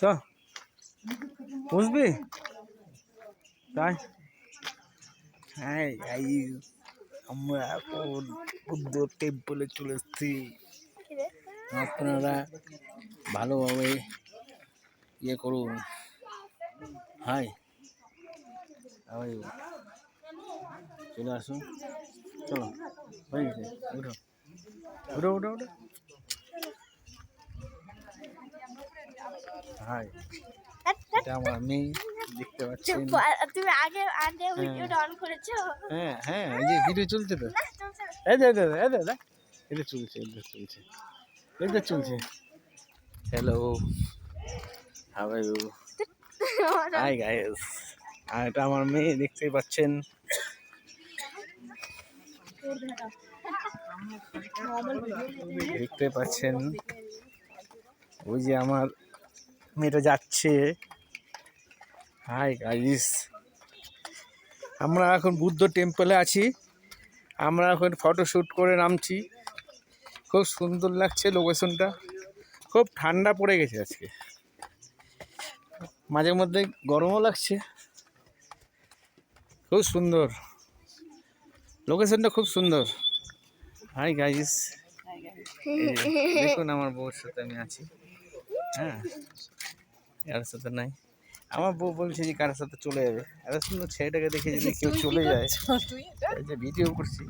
চ বুঝবি তাই। হ্যাঁ আমরা এখন বুদ্ধ টেম্পলে চলে এসেছি। আপনারা ভালোভাবে ইয়ে করুন। হাই চলে আসুন, চলো হয়ে গেছে, উঠো উঠো উঠো উঠো। হাই, এটা আমার মেয়ে, দেখতে পাচ্ছেন। তুমি আগে আগে ভিডিওটা অন করেছো? হ্যাঁ হ্যাঁ, এই যে ভিডিও চলছে তো। এই দে দে এই দে, এটা চলছে, এটা চলছে, এটা চলছে। Hello, how are you? Hi guys, আর এটা আমার মেয়ে, দেখতেই পাচ্ছেন। দেখতে পাচ্ছেন ওই যে আমার মেয়েটা যাচ্ছে। হাই গাইস, আমরা এখন বুদ্ধ টেম্পলে আছি। আমরা এখন ফটোশ্যুট করে নামছি। খুব সুন্দর লাগছে লোকেশনটা, খুব ঠান্ডা পড়ে গেছে আজকে, মাঝে মধ্যে গরমও লাগছে। খুব সুন্দর লোকেশনটা, খুব সুন্দর। হাই গাইস, দেখুন আমার বউর সাথে আমি আছি। হ্যাঁ, কারোর সাথে নাই। আমার বউ বলছে যে কারোর সাথে চলে যাবে। এত সুন্দর ছেলেটাকে দেখে যদি কেউ চলে যায়, এই যে ভিডিও করছি।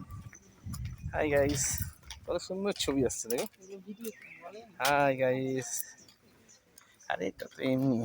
হাই গাইস, কত সুন্দর ছবি আসছে দেখো। হাই গাইস, আরে এটা তো এমনি